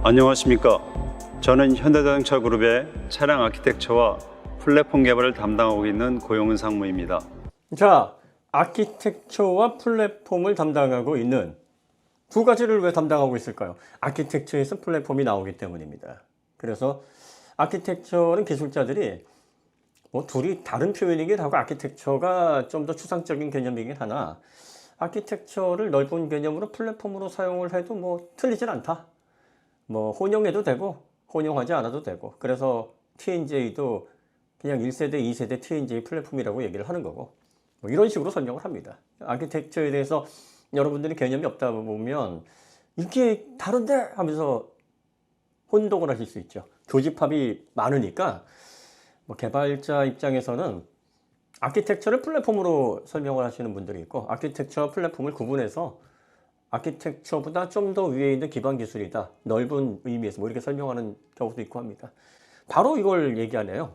안녕하십니까. 저는 현대자동차 그룹의 차량 아키텍처와 플랫폼 개발을 담당하고 있는 고용은 상무입니다. 자, 아키텍처와 플랫폼을 담당하고 있는 두 가지를 왜 담당하고 있을까요? 아키텍처에서 플랫폼이 나오기 때문입니다. 그래서 아키텍처는 기술자들이 둘이 다른 표현이긴 하고 아키텍처가 좀 더 추상적인 개념이긴 하나 아키텍처를 넓은 개념으로 플랫폼으로 사용을 해도 틀리진 않다. 혼용해도 되고 혼용하지 않아도 되고 그래서 TNGA도 그냥 1세대, 2세대 TNGA 플랫폼이라고 얘기를 하는 거고 이런 식으로 설명을 합니다. 아키텍처에 대해서 여러분들이 개념이 없다 보면 이게 다른데 하면서 혼동을 하실 수 있죠. 교집합이 많으니까 개발자 입장에서는 아키텍처를 플랫폼으로 설명을 하시는 분들이 있고 아키텍처와 플랫폼을 구분해서 아키텍처보다 좀 더 위에 있는 기반 기술이다. 넓은 의미에서 이렇게 설명하는 경우도 있고 합니다. 바로 이걸 얘기하네요.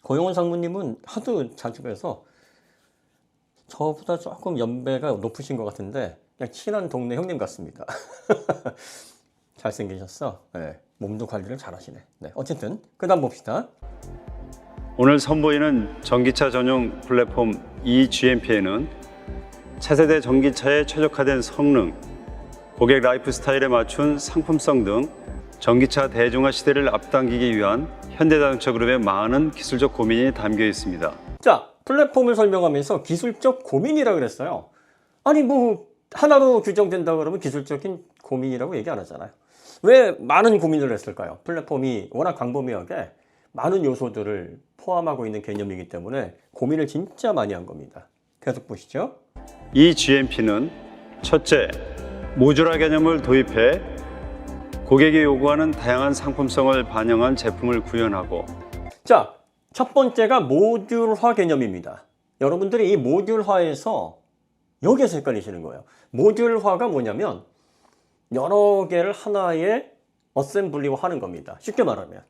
고용은 상무님은 하도 자주 뵈서 저보다 조금 연배가 높으신 것 같은데 그냥 친한 동네 형님 같습니다. 잘생기셨어. 네, 몸도 관리를 잘하시네. 네, 어쨌든 그 다음 봅시다. 오늘 선보이는 전기차 전용 플랫폼 eGMP에는 차세대 전기차에 최적화된 성능, 고객 라이프 스타일에 맞춘 상품성 등 전기차 대중화 시대를 앞당기기 위한 현대자동차 그룹의 많은 기술적 고민이 담겨 있습니다. 자, 플랫폼을 설명하면서 기술적 고민이라고 그랬어요. 아니 하나로 규정된다 그러면 기술적인 고민이라고 얘기 안 하잖아요. 왜 많은 고민을 했을까요? 플랫폼이 워낙 광범위하게 많은 요소들을 포함하고 있는 개념이기 때문에 고민을 진짜 많이 한 겁니다. 계속 보시죠. eGMP는 첫째, 모듈화 개념을 도입해 고객이 요구하는 다양한 상품성을 반영한 제품을 구현하고 자, 첫 번째가 모듈화 개념입니다. 여러분들이 이 모듈화에서 여기에서 헷갈리시는 거예요. 모듈화가 뭐냐면 여러 개를 하나의 어셈블리화 하는 겁니다. 쉽게 말하면.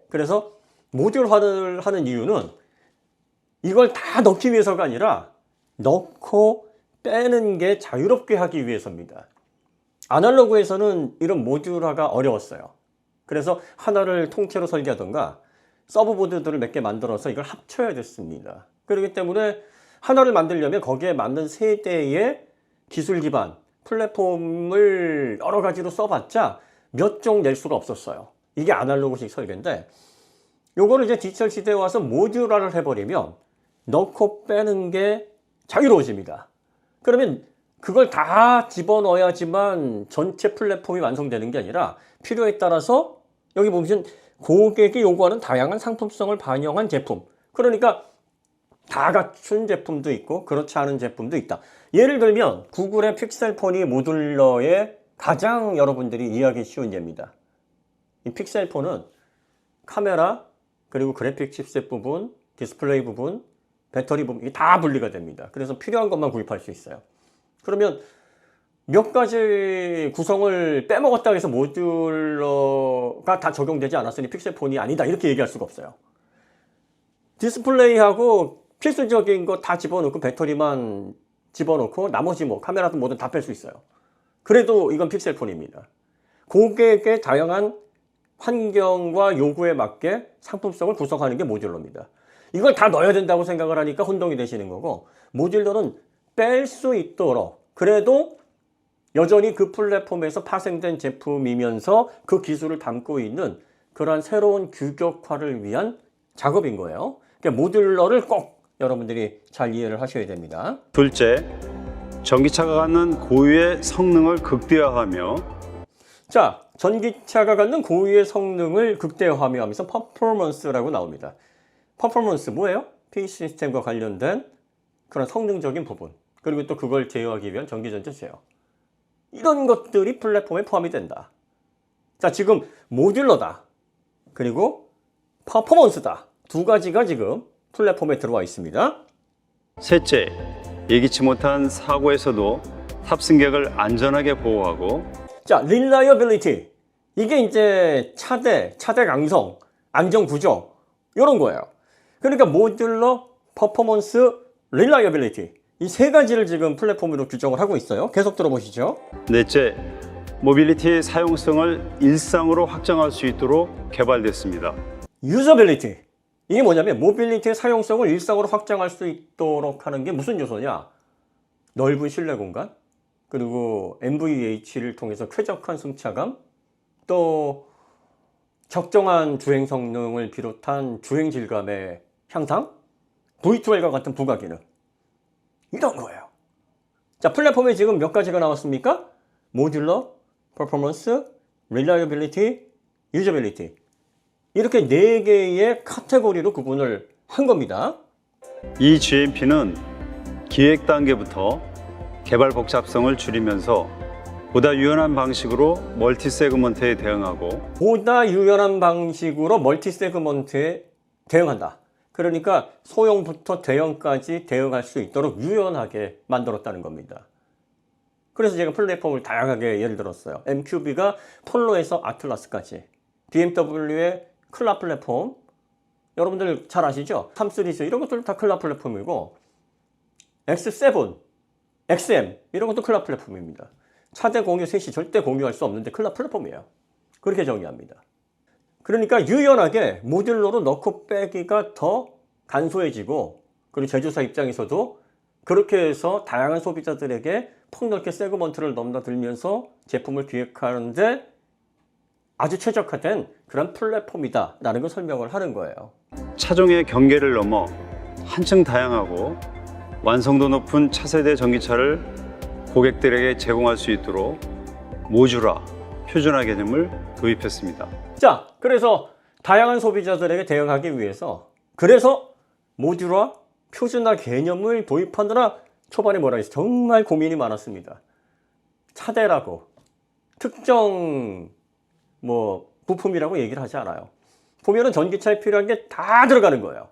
그래서 모듈화를 하는 이유는 이걸 다 넣기 위해서가 아니라 넣고 빼는 게 자유롭게 하기 위해서입니다. 아날로그에서는 이런 모듈화가 어려웠어요. 그래서 하나를 통째로 설계하던가 서브보드들을 몇 개 만들어서 이걸 합쳐야 됐습니다. 그렇기 때문에 하나를 만들려면 거기에 맞는 세대의 기술 기반 플랫폼을 여러 가지로 써봤자 몇 종 낼 수가 없었어요. 이게 아날로그식 설계인데 요거를 이제 디지털 시대에 와서 모듈화를 해버리면 넣고 빼는 게 자유로워집니다. 그러면 그걸 다 집어넣어야지만 전체 플랫폼이 완성되는 게 아니라 필요에 따라서 여기 보면 고객이 요구하는 다양한 상품성을 반영한 제품, 그러니까 다 갖춘 제품도 있고 그렇지 않은 제품도 있다. 예를 들면 구글의 픽셀폰이 모듈러의 가장 여러분들이 이해하기 쉬운 예입니다. 이 픽셀폰은 카메라 그리고 그래픽 칩셋 부분, 디스플레이 부분, 배터리 부분 이게 다 분리가 됩니다. 그래서 필요한 것만 구입할 수 있어요. 그러면 몇 가지 구성을 빼먹었다고 해서 모듈러가 다 적용되지 않았으니 픽셀폰이 아니다 이렇게 얘기할 수가 없어요. 디스플레이하고 필수적인 거 다 집어넣고 배터리만 집어넣고 나머지 카메라도 뭐든 다 뺄 수 있어요. 그래도 이건 픽셀폰입니다. 고객의 다양한 환경과 요구에 맞게 상품성을 구성하는 게 모듈러입니다. 이걸 다 넣어야 된다고 생각을 하니까 혼동이 되시는 거고, 모듈러는 뺄 수 있도록 그래도 여전히 그 플랫폼에서 파생된 제품이면서 그 기술을 담고 있는 그러한 새로운 규격화를 위한 작업인 거예요. 그러니까 모듈러를 꼭 여러분들이 잘 이해를 하셔야 됩니다. 둘째, 전기차가 갖는 고유의 성능을 극대화하며 자, 전기차가 갖는 고유의 성능을 극대화하며 하면서 퍼포먼스라고 나옵니다. 퍼포먼스 뭐예요? PC 시스템과 관련된 그런 성능적인 부분, 그리고 또 그걸 제어하기 위한 전기전자 제어, 이런 것들이 플랫폼에 포함이 된다. 자, 지금 모듈러다 그리고 퍼포먼스다 두 가지가 지금 플랫폼에 들어와 있습니다. 셋째, 예기치 못한 사고에서도 탑승객을 안전하게 보호하고 자, reliability, 이게 이제 차대 강성, 안정 구조 이런 거예요. 그러니까 모듈러, 퍼포먼스, reliability 이 세 가지를 지금 플랫폼으로 규정을 하고 있어요. 계속 들어보시죠. 넷째, 모빌리티의 사용성을 일상으로 확장할 수 있도록 개발됐습니다. 유저빌리티. 이게 뭐냐면 모빌리티의 사용성을 일상으로 확장할 수 있도록 하는 게 무슨 요소냐? 넓은 실내 공간, 그리고 NVH를 통해서 쾌적한 승차감, 또 적정한 주행 성능을 비롯한 주행 질감의 향상, V12과 같은 부가 기능, 이런 거예요. 자, 플랫폼에 지금 몇 가지가 나왔습니까? 모듈러, 퍼포먼스, 릴라이어빌리티, 유저빌리티. 이렇게 4개의 카테고리로 구분을 한 겁니다. 이 GMP는 기획 단계부터 개발 복잡성을 줄이면서 보다 유연한 방식으로 멀티 세그먼트에 대응하고 보다 유연한 방식으로 멀티 세그먼트에 대응한다. 그러니까 소형부터 대형까지 대응할 수 있도록 유연하게 만들었다는 겁니다. 그래서 제가 플랫폼을 다양하게 예를 들었어요. MQB가 폴로에서 아틀라스까지, BMW의 클라 플랫폼, 여러분들 잘 아시죠? 3 시리즈 이런 것들도 다 클라 플랫폼이고, X7, XM 이런 것도 클라 플랫폼입니다. 차대 공유 셋이 절대 공유할 수 없는데 클라 플랫폼이에요. 그렇게 정의합니다. 그러니까 유연하게 모듈러로 넣고 빼기가 더 간소해지고, 그리고 제조사 입장에서도 그렇게 해서 다양한 소비자들에게 폭넓게 세그먼트를 넘나들면서 제품을 기획하는데 아주 최적화된 그런 플랫폼이다 라는 걸 설명을 하는 거예요. 차종의 경계를 넘어 한층 다양하고 완성도 높은 차세대 전기차를 고객들에게 제공할 수 있도록 모듈화, 표준화 개념을 도입했습니다. 자, 그래서 다양한 소비자들에게 대응하기 위해서 그래서 모듈화, 표준화 개념을 도입하느라 초반에 뭐라 해서 정말 고민이 많았습니다. 차대라고 특정 부품이라고 얘기를 하지 않아요. 보면은 전기차에 필요한 게 다 들어가는 거예요.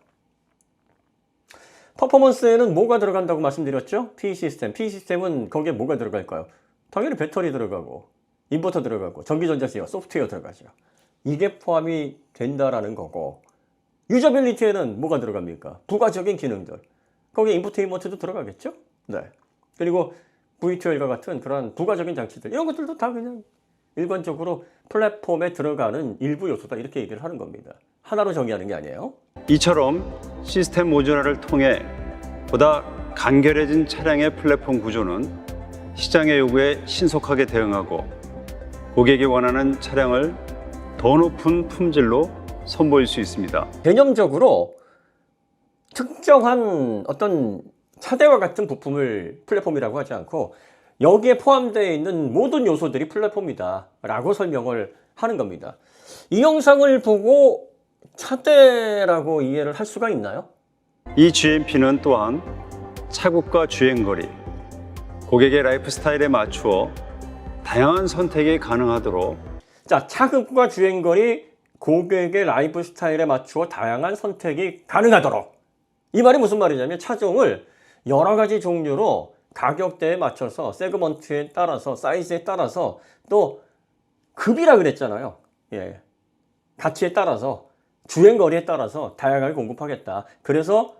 퍼포먼스에는 뭐가 들어간다고 말씀드렸죠? P시스템. P시스템은 거기에 뭐가 들어갈까요? 당연히 배터리 들어가고 인버터 들어가고 전기전자제어, 소프트웨어 들어가죠. 이게 포함이 된다라는 거고, 유저빌리티에는 뭐가 들어갑니까? 부가적인 기능들. 거기에 인포테인먼트도 들어가겠죠? 네. 그리고 V12과 같은 그런 부가적인 장치들, 이런 것들도 다 그냥 일반적으로 플랫폼에 들어가는 일부 요소다, 이렇게 얘기를 하는 겁니다. 하나로 정의하는 게 아니에요. 이처럼 시스템 모듈화를 통해 보다 간결해진 차량의 플랫폼 구조는 시장의 요구에 신속하게 대응하고 고객이 원하는 차량을 더 높은 품질로 선보일 수 있습니다. 개념적으로 특정한 어떤 차대와 같은 부품을 플랫폼이라고 하지 않고 여기에 포함되어 있는 모든 요소들이 플랫폼이다 라고 설명을 하는 겁니다. 이 영상을 보고 차대라고 이해를 할 수가 있나요? 이 GMP는 또한 차국과 주행거리, 고객의 라이프 스타일에 맞추어 다양한 선택이 가능하도록 자, 차급과 주행거리, 고객의 라이프 스타일에 맞추어 다양한 선택이 가능하도록. 이 말이 무슨 말이냐면 차종을 여러 가지 종류로 가격대에 맞춰서 세그먼트에 따라서 사이즈에 따라서 또 급이라 그랬잖아요. 예. 가치에 따라서 주행거리에 따라서 다양하게 공급하겠다. 그래서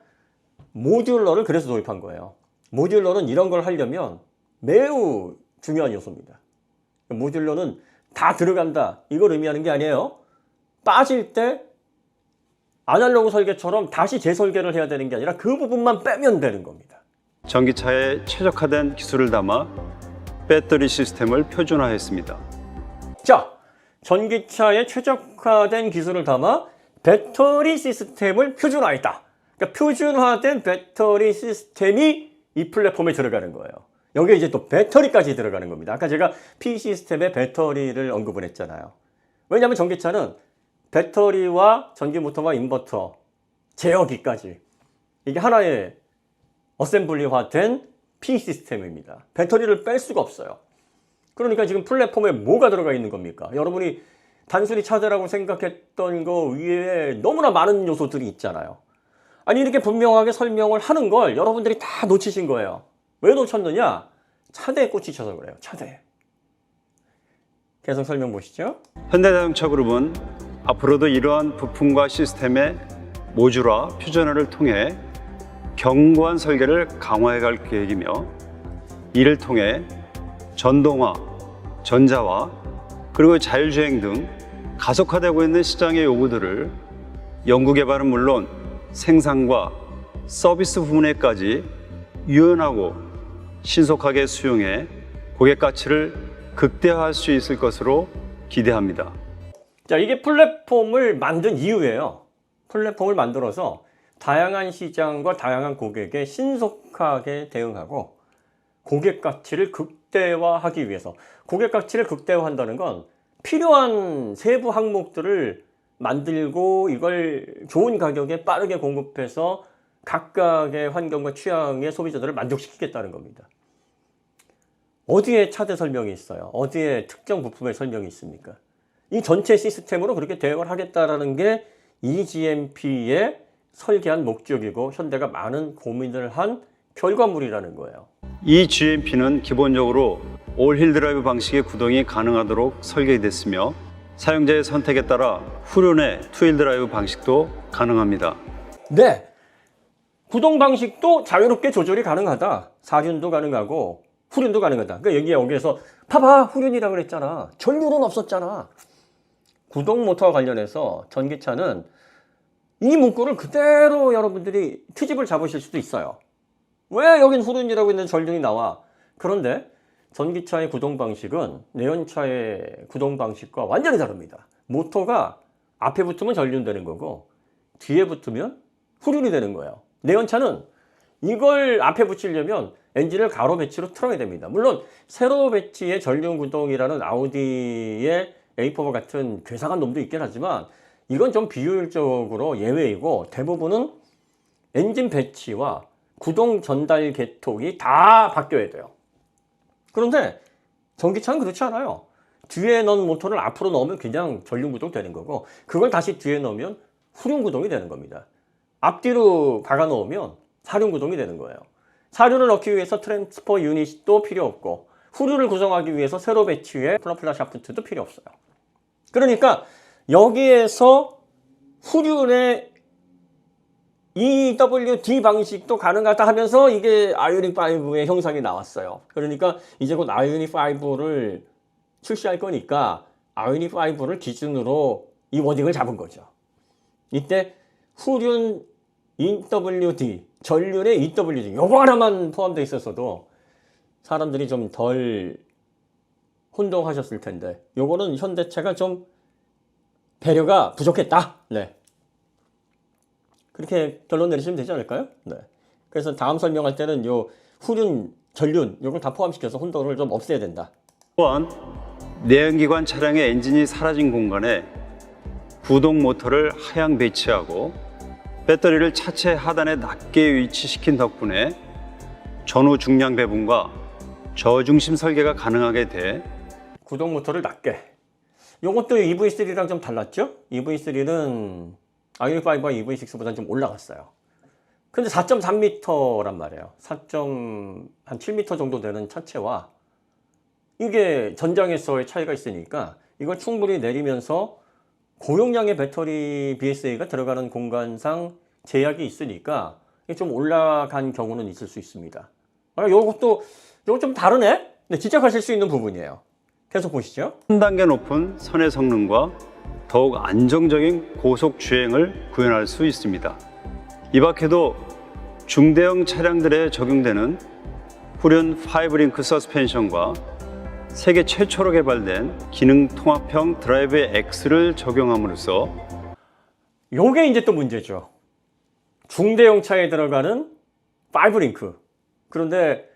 모듈러를 그래서 도입한 거예요. 모듈러는 이런 걸 하려면 매우 중요한 요소입니다. 모듈러는 다 들어간다, 이걸 의미하는 게 아니에요. 빠질 때 아날로그 설계처럼 다시 재설계를 해야 되는 게 아니라 그 부분만 빼면 되는 겁니다. 전기차에 최적화된 기술을 담아 배터리 시스템을 표준화했습니다. 자, 전기차에 최적화된 기술을 담아 배터리 시스템을 표준화했다. 그러니까 표준화된 배터리 시스템이 이 플랫폼에 들어가는 거예요. 여기에 이제 또 배터리까지 들어가는 겁니다. 아까 제가 P 시스템에 배터리를 언급을 했잖아요. 왜냐하면 전기차는 배터리와 전기 모터와 인버터, 제어기까지 이게 하나의 어셈블리화된 P 시스템입니다. 배터리를 뺄 수가 없어요. 그러니까 지금 플랫폼에 뭐가 들어가 있는 겁니까? 여러분이 단순히 차대라고 생각했던 거 위에 너무나 많은 요소들이 있잖아요. 아니, 이렇게 분명하게 설명을 하는 걸 여러분들이 다 놓치신 거예요. 왜 놓쳤느냐? 차대에 꽂히셔서 그래요. 차대. 계속 설명 보시죠. 현대자동차 그룹은 앞으로도 이러한 부품과 시스템의 모듈화, 표준화를 통해 견고한 설계를 강화해 갈 계획이며 이를 통해 전동화, 전자화, 그리고 자율주행 등 가속화되고 있는 시장의 요구들을 연구개발은 물론 생산과 서비스 부분에까지 유연하고 신속하게 수용해 고객 가치를 극대화할 수 있을 것으로 기대합니다. 자, 이게 플랫폼을 만든 이유예요. 플랫폼을 만들어서 다양한 시장과 다양한 고객에 신속하게 대응하고 고객 가치를 극대화하기 위해서, 고객 가치를 극대화한다는 건 필요한 세부 항목들을 만들고 이걸 좋은 가격에 빠르게 공급해서 각각의 환경과 취향의 소비자들을 만족시키겠다는 겁니다. 어디에 차대 설명이 있어요? 어디에 특정 부품의 설명이 있습니까? 이 전체 시스템으로 그렇게 대응을 하겠다라는 게 eGMP의 설계한 목적이고 현대가 많은 고민을 한 결과물이라는 거예요. 이 GMP는 기본적으로 올힐 드라이브 방식의 구동이 가능하도록 설계됐으며 사용자의 선택에 따라 후륜의 투힐 드라이브 방식도 가능합니다. 네, 구동 방식도 자유롭게 조절이 가능하다. 사륜도 가능하고 후륜도 가능하다. 그러니까 여기에서 봐봐, 후륜이라고 그랬잖아. 전륜은 없었잖아. 구동 모터와 관련해서 전기차는 이 문구를 그대로 여러분들이 트집을 잡으실 수도 있어요. 왜 여긴 후륜이라고 있는 전륜이 나와? 그런데 전기차의 구동 방식은 내연차의 구동 방식과 완전히 다릅니다. 모터가 앞에 붙으면 전륜되는 거고 뒤에 붙으면 후륜이 되는 거예요. 내연차는 이걸 앞에 붙이려면 엔진을 가로 배치로 틀어야 됩니다. 물론 세로 배치의 전륜 구동이라는 아우디의 A4 같은 괴상한 놈도 있긴 하지만 이건 좀 비효율적으로 예외이고 대부분은 엔진 배치와 구동 전달 계통이 다 바뀌어야 돼요. 그런데 전기차는 그렇지 않아요. 뒤에 넣은 모터를 앞으로 넣으면 그냥 전륜 구동 되는 거고 그걸 다시 뒤에 넣으면 후륜 구동이 되는 겁니다. 앞뒤로 박아 놓으면 사륜 구동이 되는 거예요. 사륜을 넣기 위해서 트랜스퍼 유닛도 필요 없고 후륜을 구성하기 위해서 세로 배치의 플러플라 샤프트도 필요 없어요. 그러니까 여기에서 후륜의 EWD 방식도 가능하다 하면서 이게 아이오닉 5의 형상이 나왔어요. 그러니까 이제 곧 아이오닉 5를 출시할 거니까 아이오닉 5를 기준으로 이 워딩을 잡은 거죠. 이때 후륜 EWD, 전륜의 EWD 요거 하나만 포함되어 있었어도 사람들이 좀 덜 혼동하셨을 텐데 요거는 현대차가 좀 배려가 부족했다. 네. 그렇게 결론 내리시면 되지 않을까요? 네. 그래서 다음 설명할 때는 요 후륜, 전륜 요걸 다 포함시켜서 혼동을 좀 없애야 된다. 또한 내연기관 차량의 엔진이 사라진 공간에 구동 모터를 하향 배치하고 배터리를 차체 하단에 낮게 위치시킨 덕분에 전후 중량 배분과 저중심 설계가 가능하게 돼 구동 모터를 낮게. 요것도 EV3랑 좀 달랐죠? EV3는 아이오닉 5와 EV6보다는 좀 올라갔어요. 근데 4.3m란 말이에요. 4.7m 정도 되는 차체와 이게 전장에서의 차이가 있으니까 이걸 충분히 내리면서 고용량의 배터리 BSA가 들어가는 공간상 제약이 있으니까 좀 올라간 경우는 있을 수 있습니다. 요거 좀 다르네? 네, 지적하실 수 있는 부분이에요. 계속 보시죠. 한 단계 높은 선의 성능과 더욱 안정적인 고속 주행을 구현할 수 있습니다. 이 밖에도 중대형 차량들에 적용되는 후륜 5링크 서스펜션과 세계 최초로 개발된 기능 통합형 드라이브 X를 적용함으로써 요게 이제 또 문제죠. 중대형 차에 들어가는 5링크. 그런데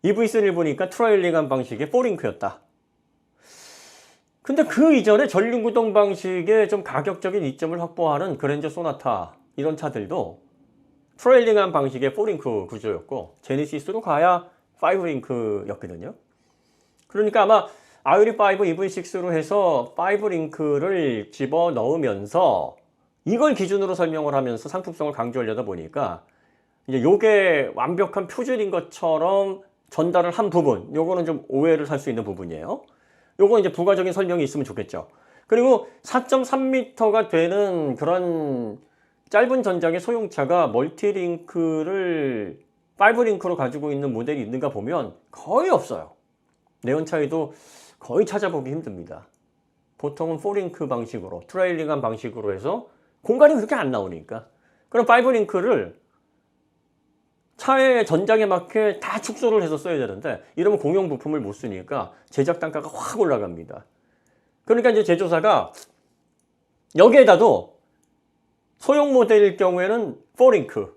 EV3를 보니까 트레일링한 방식의 4링크였다. 근데 그 이전에 전륜구동 방식의 좀 가격적인 이점을 확보하는 그랜저 소나타 이런 차들도 트레일링한 방식의 4링크 구조였고 제네시스로 가야 5링크였거든요. 그러니까 아마 아이오닉 5 EV6로 해서 5링크를 집어넣으면서 이걸 기준으로 설명을 하면서 상품성을 강조하려다 보니까 이제 요게 완벽한 표준인 것처럼 전달을 한 부분, 요거는 좀 오해를 살 수 있는 부분이에요. 요거 이제 부가적인 설명이 있으면 좋겠죠. 그리고 4.3m가 되는 그런 짧은 전장의 소형차가 멀티링크를 5링크로 가지고 있는 모델이 있는가 보면 거의 없어요. 내연차에도 거의 찾아보기 힘듭니다. 보통은 4링크 방식으로, 트레일링한 방식으로 해서 공간이 그렇게 안 나오니까. 그럼 5링크를 차의 전장에 맞게 다 축소를 해서 써야 되는데 이러면 공용 부품을 못 쓰니까 제작 단가가 확 올라갑니다. 그러니까 이제 제조사가 여기에다도 소형 모델일 경우에는 4링크,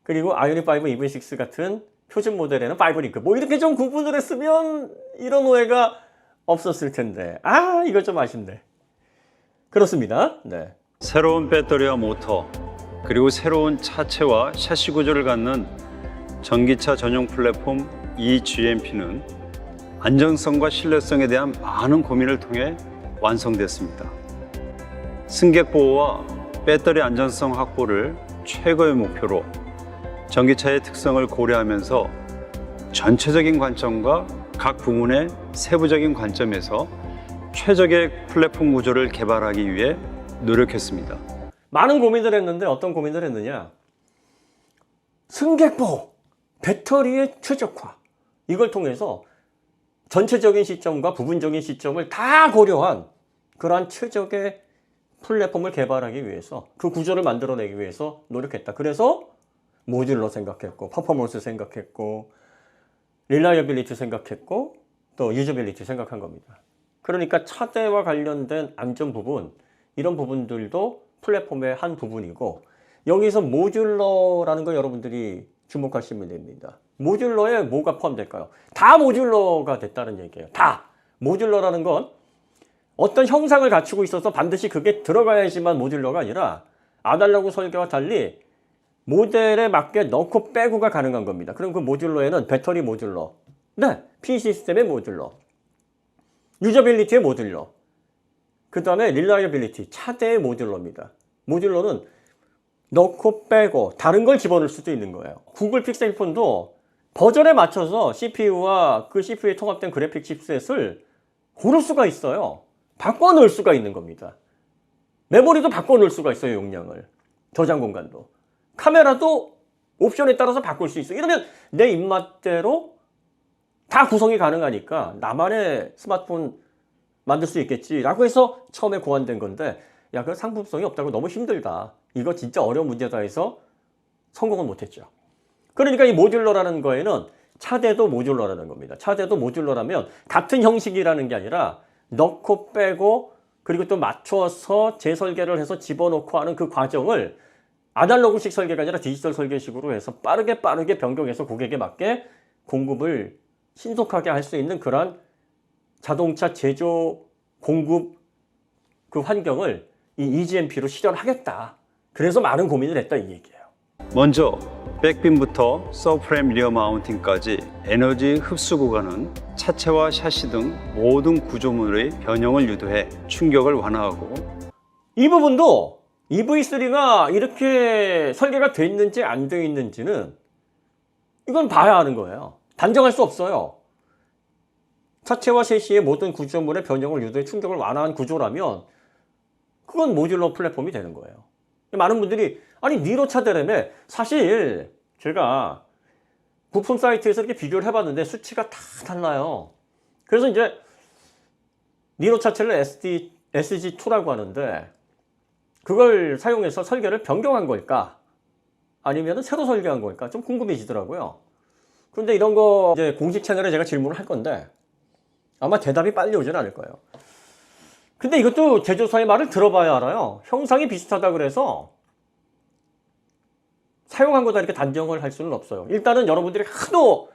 그리고 아이오닉 5 EV6 같은 표준 모델에는 5링크, 뭐 이렇게 좀 구분을 했으면 이런 오해가 없었을 텐데, 이거 좀 아쉽네. 그렇습니다. 네. 새로운 배터리와 모터, 그리고 새로운 차체와 샤시 구조를 갖는 전기차 전용 플랫폼 eGMP는 안정성과 신뢰성에 대한 많은 고민을 통해 완성됐습니다. 승객 보호와 배터리 안전성 확보를 최고의 목표로 전기차의 특성을 고려하면서 전체적인 관점과 각 부문의 세부적인 관점에서 최적의 플랫폼 구조를 개발하기 위해 노력했습니다. 많은 고민을 했는데 어떤 고민을 했느냐? 승객 보호, 배터리의 최적화, 이걸 통해서 전체적인 시점과 부분적인 시점을 다 고려한 그러한 최적의 플랫폼을 개발하기 위해서, 그 구조를 만들어내기 위해서 노력했다. 그래서 모듈러 생각했고, 퍼포먼스 생각했고, 릴라이어빌리티 생각했고, 또 유저빌리티 생각한 겁니다. 그러니까 차대와 관련된 안전 부분, 이런 부분들도 플랫폼의 한 부분이고, 여기서 모듈러라는 걸 여러분들이 주목하시면 됩니다. 모듈러에 뭐가 포함될까요? 다 모듈러가 됐다는 얘기예요. 다! 모듈러라는 건 어떤 형상을 갖추고 있어서 반드시 그게 들어가야지만 모듈러가 아니라 아날로그 설계와 달리 모델에 맞게 넣고 빼고가 가능한 겁니다. 그럼 그 모듈러에는 배터리 모듈러, 네, P 시스템의 모듈러, 유저빌리티의 모듈러, 그 다음에 릴라이어빌리티, 차대의 모듈러입니다. 모듈러는 넣고 빼고 다른 걸 집어넣을 수도 있는 거예요. 구글 픽셀폰도 버전에 맞춰서 CPU와 그 CPU에 통합된 그래픽 칩셋을 고를 수가 있어요. 바꿔 넣을 수가 있는 겁니다. 메모리도 바꿔 넣을 수가 있어요. 용량을, 저장 공간도. 카메라도 옵션에 따라서 바꿀 수 있어요. 이러면 내 입맛대로 다 구성이 가능하니까 나만의 스마트폰 만들 수 있겠지라고 해서 처음에 고안된 건데, 야, 그 상품성이 없다고 너무 힘들다, 이거 진짜 어려운 문제다 해서 성공은 못했죠. 그러니까 이 모듈러라는 거에는 차대도 모듈러라는 겁니다. 차대도 모듈러라면 같은 형식이라는 게 아니라 넣고 빼고 그리고 또 맞춰서 재설계를 해서 집어넣고 하는 그 과정을 아날로그식 설계가 아니라 디지털 설계식으로 해서 빠르게 변경해서 고객에 맞게 공급을 신속하게 할 수 있는 그러한 자동차 제조 공급 그 환경을 이 eGMP로 실현하겠다. 그래서 많은 고민을 했다, 이 얘기예요. 먼저 백빔부터 서프레임 리어 마운팅까지 에너지 흡수 구간은 차체와 샤시 등 모든 구조물의 변형을 유도해 충격을 완화하고, 이 부분도 EV3가 이렇게 설계가 돼 있는지 안 돼 있는지는 이건 봐야 하는 거예요. 단정할 수 없어요. 차체와 셰시의 모든 구조물의 변형을 유도해 충격을 완화한 구조라면 그건 모듈러 플랫폼이 되는 거예요. 많은 분들이 아니 니로 차대라며, 사실 제가 부품 사이트에서 이렇게 비교를 해봤는데 수치가 다 달라요. 그래서 이제 니로 차체를 SG2라고 하는데, 그걸 사용해서 설계를 변경한 걸까? 아니면 새로 설계한 걸까? 좀 궁금해지더라고요. 그런데 이런 거 이제 공식 채널에 제가 질문을 할 건데 아마 대답이 빨리 오진 않을 거예요. 근데 이것도 제조사의 말을 들어봐야 알아요. 형상이 비슷하다 그래서 사용한 거다 이렇게 단정을 할 수는 없어요. 일단은 여러분들이 하도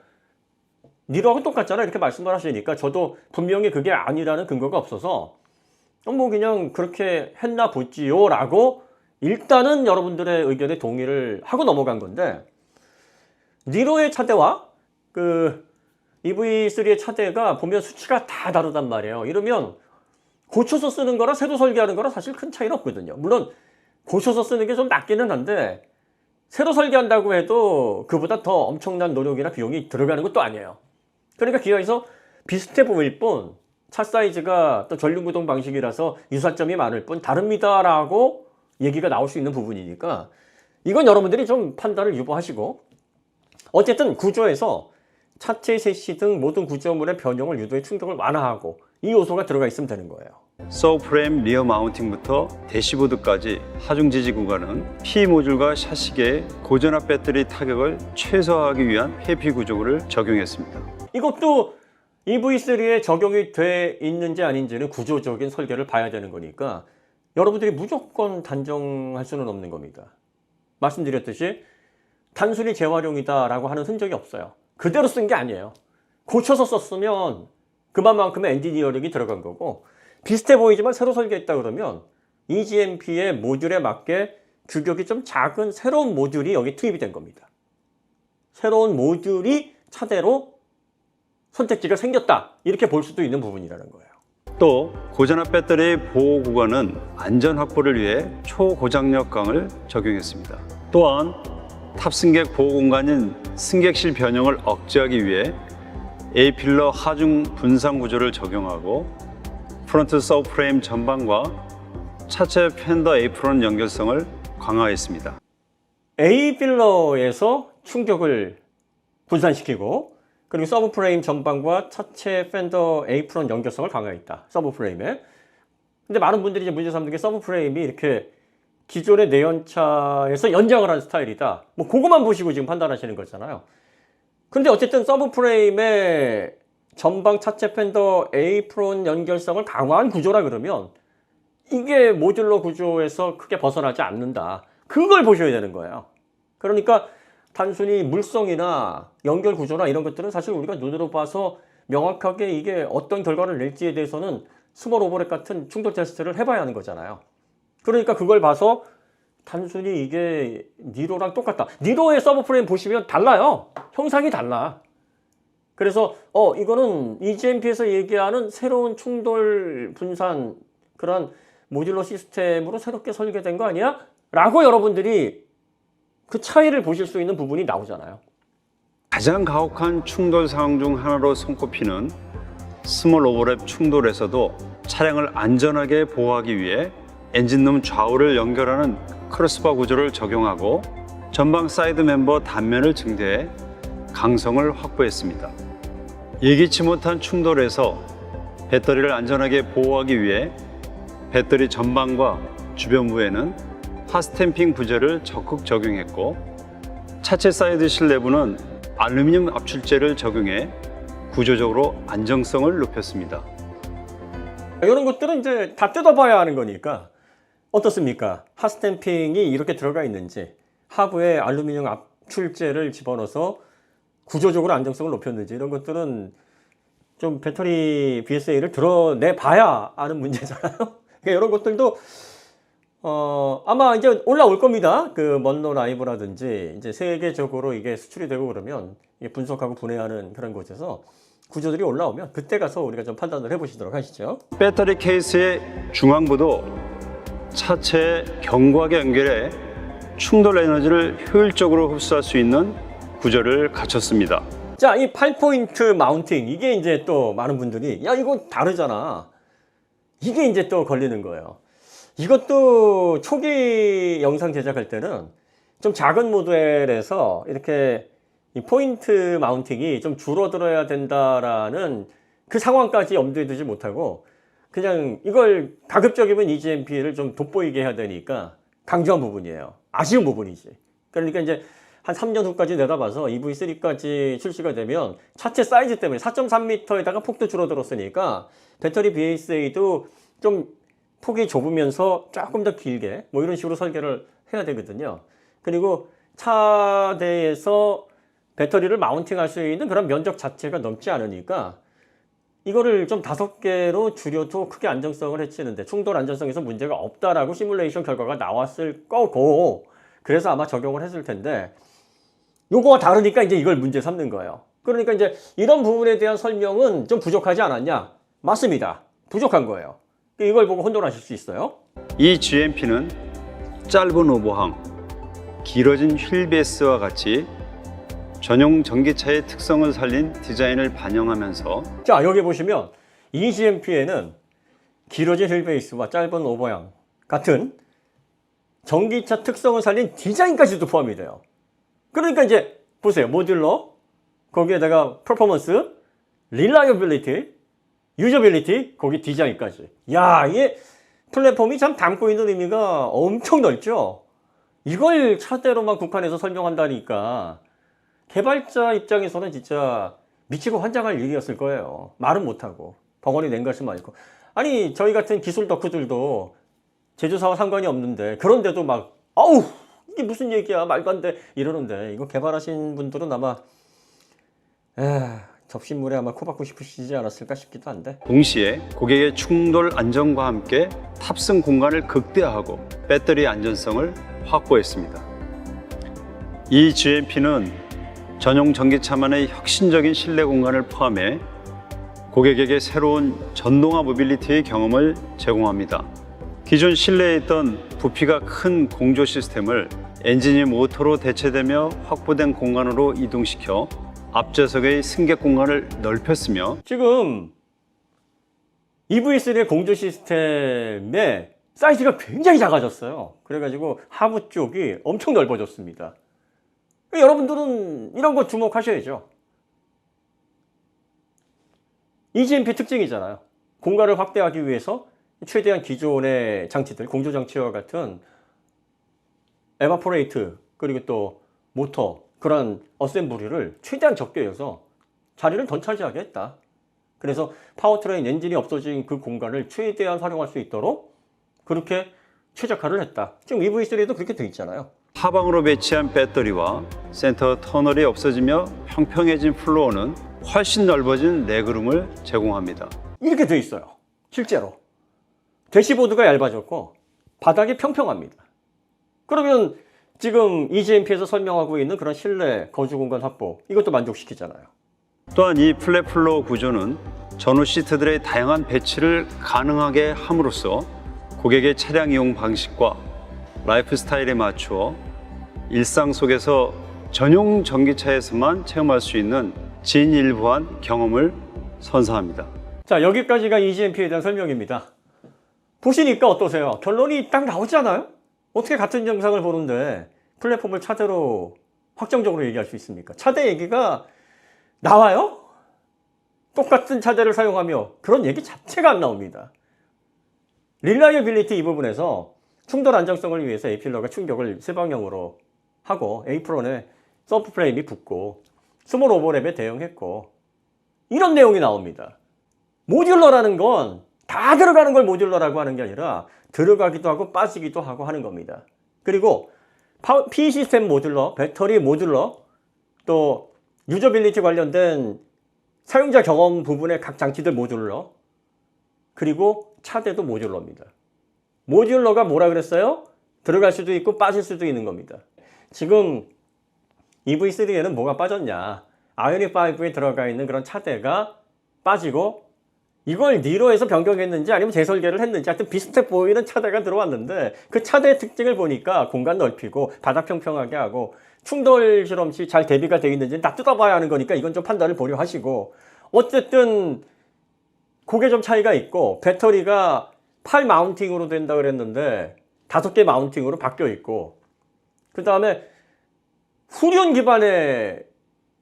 니로하고 똑같잖아 이렇게 말씀을 하시니까 저도 분명히 그게 아니라는 근거가 없어서 뭐 그냥 그렇게 했나 보지요 라고 일단은 여러분들의 의견에 동의를 하고 넘어간 건데, 니로의 차대와 그 EV3의 차대가 보면 수치가 다 다르단 말이에요. 이러면 고쳐서 쓰는 거랑 새로 설계하는 거랑 사실 큰 차이는 없거든요. 물론 고쳐서 쓰는 게 좀 낫기는 한데 새로 설계한다고 해도 그보다 더 엄청난 노력이나 비용이 들어가는 것도 아니에요. 그러니까 기아에서 비슷해 보일 뿐, 차 사이즈가 또 전륜구동 방식이라서 유사점이 많을 뿐 다릅니다라고 얘기가 나올 수 있는 부분이니까 이건 여러분들이 좀 판단을 유보하시고, 어쨌든 구조에서 차체, 셰시 등 모든 구조물의 변형을 유도해 충격을 완화하고 이 요소가 들어가 있으면 되는 거예요. 서브프레임 리어 마운팅부터 대시보드까지 하중 지지 구간은 P 모듈과 샤시계의 고전압 배터리 타격을 최소화하기 위한 회피 구조를 적용했습니다. 이것도 EV3에 적용이 돼 있는지 아닌지는 구조적인 설계를 봐야 되는 거니까 여러분들이 무조건 단정할 수는 없는 겁니다. 말씀드렸듯이 단순히 재활용이다라고 하는 흔적이 없어요. 그대로 쓴 게 아니에요. 고쳐서 썼으면 그만큼의 엔지니어링이 들어간 거고, 비슷해 보이지만 새로 설계했다 그러면 eGMP의 모듈에 맞게 규격이 좀 작은 새로운 모듈이 여기 투입이 된 겁니다. 새로운 모듈이 차대로 선택지가 생겼다, 이렇게 볼 수도 있는 부분이라는 거예요. 또 고전압 배터리 보호 구간은 안전 확보를 위해 초고장력 강을 적용했습니다. 또한 탑승객 보호 공간인 승객실 변형을 억제하기 위해 A필러 하중 분산 구조를 적용하고 프론트 서브프레임 전방과 차체 팬더 에이프론 연결성을 강화했습니다. A필러에서 충격을 분산시키고, 그리고 서브프레임 전방과 차체 팬더 에이프론 연결성을 강화했다. 서브프레임에. 근데 많은 분들이 이제 문제 삼는 게 서브프레임이 이렇게 기존의 내연차에서 연장을 한 스타일이다. 뭐 그것만 보시고 지금 판단하시는 거잖아요. 근데 어쨌든 서브프레임의 전방 차체 팬더 에이프론 연결성을 강화한 구조라 그러면 이게 모듈러 구조에서 크게 벗어나지 않는다. 그걸 보셔야 되는 거예요. 그러니까 단순히 물성이나 연결 구조나 이런 것들은 사실 우리가 눈으로 봐서 명확하게 이게 어떤 결과를 낼지에 대해서는 스몰 오버랩 같은 충돌 테스트를 해봐야 하는 거잖아요. 그러니까 그걸 봐서 단순히 이게 니로랑 똑같다. 니로의 서브프레임 보시면 달라요. 형상이 달라. 그래서 이거는 eGMP에서 얘기하는 새로운 충돌 분산 그런 모듈러 시스템으로 새롭게 설계된 거 아니야? 라고 여러분들이 그 차이를 보실 수 있는 부분이 나오잖아요. 가장 가혹한 충돌 상황 중 하나로 손꼽히는 스몰 오버랩 충돌에서도 차량을 안전하게 보호하기 위해 엔진룸 좌우를 연결하는 크로스바 구조를 적용하고 전방 사이드 멤버 단면을 증대해 강성을 확보했습니다. 예기치 못한 충돌에서 배터리를 안전하게 보호하기 위해 배터리 전방과 주변부에는 핫스탬핑 부재를 적극 적용했고, 차체 사이드 실 내부는 알루미늄 압출제를 적용해 구조적으로 안정성을 높였습니다. 이런 것들은 이제 다 뜯어봐야 하는 거니까 어떻습니까? 핫스탬핑이 이렇게 들어가 있는지, 하부에 알루미늄 압출제를 집어넣어서 구조적으로 안정성을 높였는지, 이런 것들은 좀 배터리 BSA를 드러내봐야 아는 문제잖아요. 그러니까 이런 것들도 아마 이제 올라올 겁니다. 그 먼로 라이브라든지 이제 세계적으로 이게 수출이 되고 그러면 이게 분석하고 분해하는 그런 곳에서 구조들이 올라오면 그때 가서 우리가 좀 판단을 해보시도록 하시죠. 배터리 케이스의 중앙부도 차체에 견고하게 연결해 충돌 에너지를 효율적으로 흡수할 수 있는 구조를 갖췄습니다. 자, 이 8포인트 마운팅, 이게 이제 또 많은 분들이 야 이거 다르잖아, 이게 이제 또 걸리는 거예요. 이것도 초기 영상 제작할 때는 좀 작은 모델에서 이렇게 이 포인트 마운팅이 좀 줄어들어야 된다라는 그 상황까지 염두에 두지 못하고 그냥 이걸 가급적이면 eGMP를 좀 돋보이게 해야 되니까 강조한 부분이에요. 아쉬운 부분이지. 그러니까 이제 한 3년 후까지 내다봐서 EV3까지 출시가 되면 차체 사이즈 때문에 4.3m에다가 폭도 줄어들었으니까 배터리 BSA도 좀 폭이 좁으면서 조금 더 길게 뭐 이런 식으로 설계를 해야 되거든요. 그리고 차대에서 배터리를 마운팅할 수 있는 그런 면적 자체가 넘지 않으니까 이거를 좀 5개로 줄여도 크게 안정성을 해치는데 충돌 안전성에서 문제가 없다라고 시뮬레이션 결과가 나왔을 거고, 그래서 아마 적용을 했을 텐데 요거와 다르니까 이제 이걸 문제 삼는 거예요. 그러니까 이제 이런 부분에 대한 설명은 좀 부족하지 않았냐? 맞습니다. 부족한 거예요. 이걸 보고 혼돈하실 수 있어요. 이 GMP는 짧은 오버항, 길어진 휠베이스와 같이 전용 전기차의 특성을 살린 디자인을 반영하면서, 자, 여기 보시면 eGMP에는 길어진 휠베이스와 짧은 오버향 같은 전기차 특성을 살린 디자인까지도 포함이 돼요. 그러니까 이제 보세요. 모듈러, 거기에다가 퍼포먼스, 릴라이어빌리티, 유저빌리티, 거기 디자인까지. 야, 이게 플랫폼이 참 담고 있는 의미가 엄청 넓죠. 이걸 차대로만 국한해서 설명한다니까 개발자 입장에서는 진짜 미치고 환장할 일이었을 거예요. 말은 못하고 벙어리 냉가시 많고. 아니 저희 같은 기술 덕후들도 제조사와 상관이 없는데 그런데도 막 아우 이게 무슨 얘기야 말도 안 돼 이러는데 이거 개발하신 분들은 아마 접시물에 아마 코 박고 싶으시지 않았을까 싶기도 한데. 동시에 고객의 충돌 안정과 함께 탑승 공간을 극대화하고 배터리 안전성을 확보했습니다. 이 GMP는 전용 전기차만의 혁신적인 실내 공간을 포함해 고객에게 새로운 전동화 모빌리티의 경험을 제공합니다. 기존 실내에 있던 부피가 큰 공조 시스템을 엔진이 모터로 대체되며 확보된 공간으로 이동시켜 앞좌석의 승객 공간을 넓혔으며 지금 EV3의 공조 시스템의 사이즈가 굉장히 작아졌어요. 그래가지고 하부 쪽이 엄청 넓어졌습니다. 여러분들은 이런 거 주목하셔야죠. EGMP 특징이잖아요. 공간을 확대하기 위해서 최대한 기존의 장치들, 공조 장치와 같은 에바포레이트 그리고 또 모터 그런 어셈블리를 최대한 적게 해서 자리를 더 차지하게 했다. 그래서 파워트레인 엔진이 없어진 그 공간을 최대한 활용할 수 있도록 그렇게 최적화를 했다. 지금 EV3에도 그렇게 돼 있잖아요. 하방으로 배치한 배터리와 센터 터널이 없어지며 평평해진 플로어는 훨씬 넓어진 레그룸을 제공합니다. 이렇게 돼 있어요. 실제로. 대시보드가 얇아졌고 바닥이 평평합니다. 그러면 지금 EGMP에서 설명하고 있는 그런 실내 거주 공간 확보 이것도 만족시키잖아요. 또한 이 플랫 플로어 구조는 전후 시트들의 다양한 배치를 가능하게 함으로써 고객의 차량 이용 방식과 라이프 스타일에 맞추어 일상 속에서 전용 전기차에서만 체험할 수 있는 진일보한 경험을 선사합니다. 자, 여기까지가 EGMP에 대한 설명입니다. 보시니까 어떠세요? 결론이 딱 나오지 않아요? 어떻게 같은 영상을 보는데 플랫폼을 차대로 확정적으로 얘기할 수 있습니까? 차대 얘기가 나와요? 똑같은 차대를 사용하며 그런 얘기 자체가 안 나옵니다. 릴라이어빌리티 이 부분에서 충돌 안정성을 위해서 A필러가 충격을 세 방향으로 하고 A프론에 서브 프레임이 붙고 스몰 오버랩에 대응했고 이런 내용이 나옵니다. 모듈러라는 건 다 들어가는 걸 모듈러라고 하는 게 아니라 들어가기도 하고 빠지기도 하고 하는 겁니다. 그리고 P 시스템 모듈러, 배터리 모듈러, 또 유저빌리티 관련된 사용자 경험 부분의 각 장치들 모듈러, 그리고 차대도 모듈러입니다. 모듈러가 뭐라 그랬어요? 들어갈 수도 있고 빠질 수도 있는 겁니다. 지금 EV3에는 뭐가 빠졌냐? 아이오닉5에 들어가 있는 그런 차대가 빠지고 이걸 니로에서 변경했는지 아니면 재설계를 했는지 하여튼 비슷해 보이는 차대가 들어왔는데 그 차대의 특징을 보니까 공간 넓히고 바닥 평평하게 하고 충돌 실험 시 잘 대비가 되어 있는지 다 뜯어봐야 하는 거니까 이건 좀 판단을 보려 하시고 어쨌든 그게 좀 차이가 있고 배터리가 8 마운팅으로 된다 그랬는데 5개 마운팅으로 바뀌어 있고 그 다음에 후륜 기반의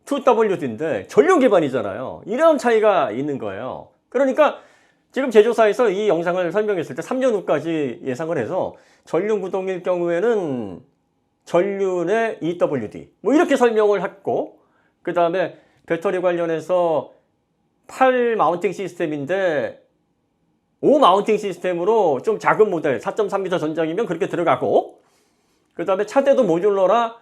2WD인데 전륜 기반이잖아요. 이런 차이가 있는 거예요. 그러니까 지금 제조사에서 이 영상을 설명했을 때 3년 후까지 예상을 해서 전륜 구동일 경우에는 전륜의 EWD 뭐 이렇게 설명을 했고 그 다음에 배터리 관련해서 8 마운팅 시스템인데 5 마운팅 시스템으로 좀 작은 모델 4.3m 전장이면 그렇게 들어가고 그 다음에 차대도 모듈러라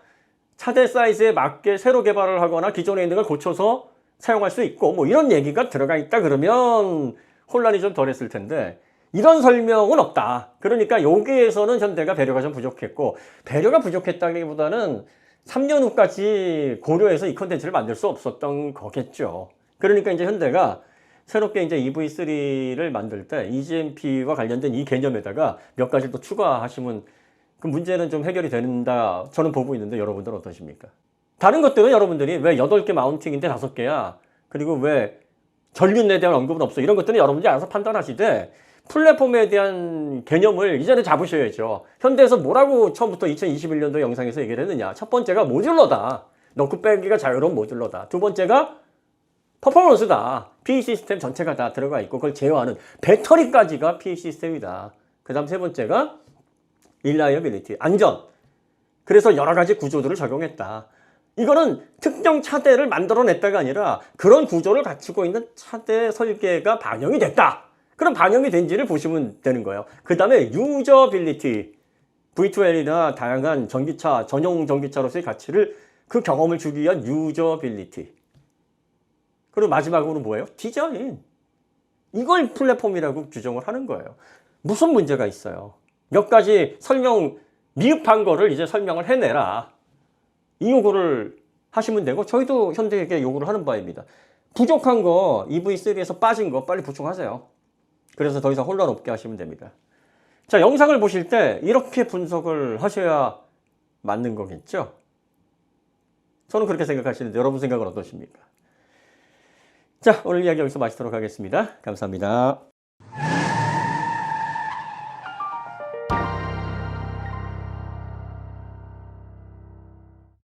차대 사이즈에 맞게 새로 개발을 하거나 기존에 있는 걸 고쳐서 사용할 수 있고 뭐 이런 얘기가 들어가 있다 그러면 혼란이 좀 덜했을 텐데 이런 설명은 없다. 그러니까 여기에서는 현대가 배려가 좀 부족했고 배려가 부족했다기보다는 3년 후까지 고려해서 이 컨텐츠를 만들 수 없었던 거겠죠. 그러니까 이제 현대가 새롭게 이제 EV3를 만들 때 EGMP와 관련된 이 개념에다가 몇 가지 또 추가하시면 그 문제는 좀 해결이 된다 저는 보고 있는데 여러분들은 어떠십니까? 다른 것들은 여러분들이 왜 8개 마운팅인데 5개야? 그리고 왜 전륜에 대한 언급은 없어? 이런 것들은 여러분들이 알아서 판단하시되 플랫폼에 대한 개념을 이제는 잡으셔야죠. 현대에서 뭐라고 처음부터 2021년도 영상에서 얘기를 했느냐? 첫 번째가 모듈러다. 넣고 빼기가 자유로운 모듈러다. 두 번째가 퍼포먼스다. PE 시스템 전체가 다 들어가 있고 그걸 제어하는 배터리까지가 PE 시스템이다. 그 다음 세 번째가 reliability, 안전. 그래서 여러 가지 구조들을 적용했다. 이거는 특정 차대를 만들어냈다가 아니라 그런 구조를 갖추고 있는 차대 설계가 반영이 됐다. 그럼 반영이 된지를 보시면 되는 거예요. 그 다음에 유저빌리티, V2L이나 다양한 전기차, 전용 전기차로서의 가치를 그 경험을 주기 위한 유저빌리티. 그리고 마지막으로 뭐예요? 디자인. 이걸 플랫폼이라고 규정을 하는 거예요. 무슨 문제가 있어요? 몇 가지 미흡한 거를 이제 설명을 해내라. 이 요구를 하시면 되고 저희도 현대에게 요구를 하는 바입니다. 부족한 거, EV3에서 빠진 거 빨리 보충하세요. 그래서 더 이상 혼란 없게 하시면 됩니다. 자, 영상을 보실 때 이렇게 분석을 하셔야 맞는 거겠죠? 저는 그렇게 생각하시는데 여러분 생각은 어떠십니까? 자, 오늘 이야기 여기서 마치도록 하겠습니다. 감사합니다.